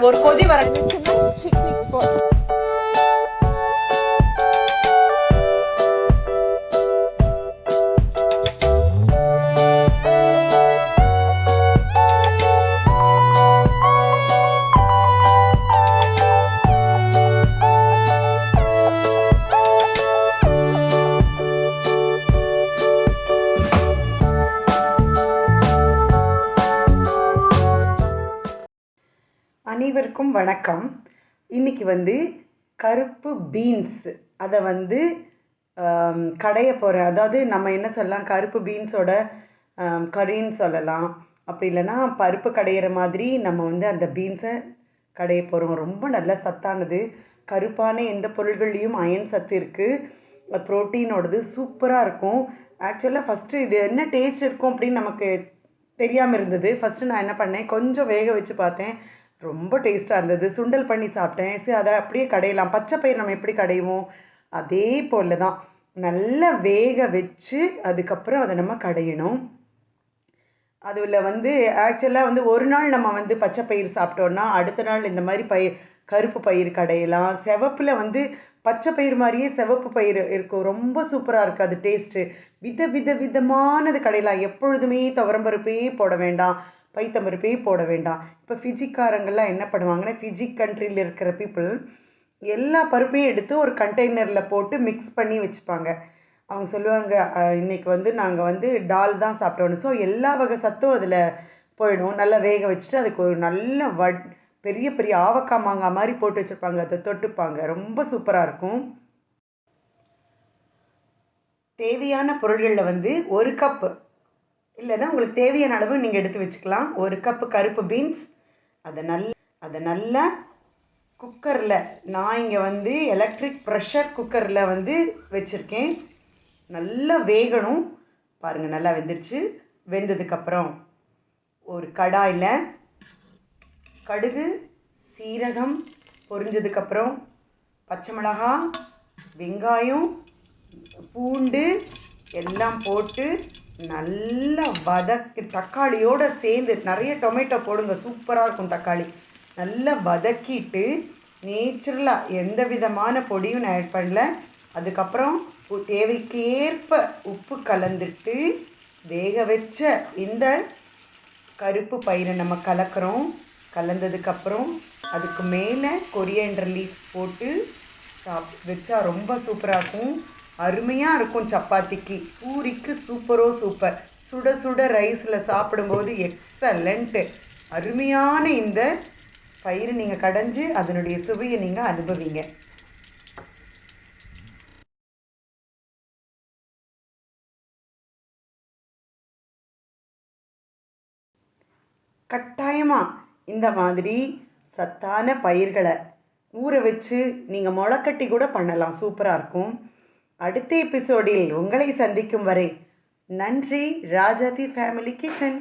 ஒரு கொதி வர பிக்னிக் ஸ்பாட். அனைவருக்கும் வணக்கம். இன்றைக்கி கருப்பு பீன்ஸ் அதை கடைய போகிறேன். அதாவது நம்ம என்ன சொல்லலாம், கருப்பு பீன்ஸோட கறின்னு சொல்லலாம். அப்படி இல்லைன்னா பருப்பு கடையிற மாதிரி நம்ம அந்த பீன்ஸை கடைய போகிறோம். ரொம்ப நல்ல சத்தானது. கருப்பான எந்த பொருள்கள்லேயும் அயன் சத்து இருக்குது. ப்ரோட்டீனோடது சூப்பராக இருக்கும். ஆக்சுவலாக ஃபஸ்ட்டு இது என்ன டேஸ்ட் இருக்கும் அப்படின்னு நமக்கு தெரியாமல் இருந்தது. ஃபஸ்ட்டு நான் என்ன பண்ணேன், கொஞ்சம் வேக வச்சு பார்த்தேன். ரொம்ப டேஸ்ட்டாக இருந்தது. சுண்டல் பண்ணி சாப்பிட்டேன். சரி, அதை அப்படியே கடையலாம். பச்சை பயிர் நம்ம எப்படி கடையுவோம் அதே போல் தான். நல்லா வேக வச்சு அதுக்கப்புறம் அதை நம்ம கடையணும். அதில் ஆக்சுவலாக ஒரு நாள் நம்ம பச்சை பயிர் சாப்பிட்டோன்னா அடுத்த நாள் இந்த மாதிரி கருப்பு பயிர் கடையலாம். செவப்பில் பச்சை பயிர் மாதிரியே செவப்பு பயிர் இருக்கும். ரொம்ப சூப்பராக இருக்குது அது டேஸ்ட்டு. விதமானது கடையலாம். எப்பொழுதுமே துவரம்பருப்பே போட வேண்டாம், பைத்தம்பருப்பே போட வேண்டாம். இப்போ ஃபிஜிக்காரங்கள்லாம் என்ன பண்ணுவாங்கன்னா, ஃபிஜி கண்ட்ரியில் இருக்கிற பீப்புள் எல்லா பருப்பையும் எடுத்து ஒரு கண்டெய்னரில் போட்டு மிக்ஸ் பண்ணி வச்சுப்பாங்க. அவங்க சொல்லுவாங்க, இன்றைக்கி நாங்கள் டால் தான் சாப்பிட்டோன்னு. ஸோ எல்லா வகை சத்தும் அதில் போயிடும். நல்லா வேக வச்சுட்டு அதுக்கு ஒரு நல்ல பெரிய பெரிய ஆவக்காய் மாங்காய் மாதிரி போட்டு வச்சுருப்பாங்க. அதை தொட்டுப்பாங்க. ரொம்ப சூப்பராக இருக்கும். தேவையான பொருள்களில் ஒரு கப்பு இல்லைன்னா உங்களுக்கு தேவையான அளவு நீங்கள் எடுத்து வச்சுக்கலாம். ஒரு கப்பு கருப்பு பீன்ஸ். அதை நல்லா குக்கரில், நான் இங்கே எலக்ட்ரிக் ப்ரெஷர் குக்கரில் வச்சுருக்கேன். நல்லா வேகணும். பாருங்கள், நல்லா வெந்துருச்சு. வெந்ததுக்கப்புறம் ஒரு கடாயில் கடுகு, சீரகம் பொரிஞ்சதுக்கப்புறம் பச்சை மிளகாய், வெங்காயம், பூண்டு எல்லாம் போட்டு நல்லா தக்காளியோடு சேர்ந்து நிறைய டொமேட்டோ போடுங்க, சூப்பராக இருக்கும் தக்காளி. நல்லா வதக்கிட்டு நேச்சுரலாக எந்த விதமான பொடியும் நான் ஆட் பண்ணல. அதுக்கப்புறம் தேவைக்கேற்ப உப்பு கலந்துட்டு வேக வச்ச இந்த கருப்பு பயிரை நம்ம கலக்கிறோம். கலந்ததுக்கப்புறம் அதுக்கு மேலே கொரியாண்டர் லீஃப் போட்டு வச்சா ரொம்ப சூப்பராக இருக்கும். அருமையாக இருக்கும். சப்பாத்திக்கு, பூரிக்கு சூப்பர். சுட சுட ரைஸில் சாப்பிடும்போது எக்ஸலண்ட்டு. அருமையான இந்த பயிர் நீங்கள் கடைஞ்சி அதனுடைய சுவையை நீங்கள் அனுபவிங்க. கட்டாயமாக இந்த மாதிரி சத்தான பயிர்களை ஊற வச்சு நீங்கள் முளைக்கட்டி கூட பண்ணலாம். சூப்பராக இருக்கும். அடுத்த எபிசோடில் உங்களை சந்திக்கும் வரை நன்றி. ராஜாதி ஃபேமிலி கிச்சன்.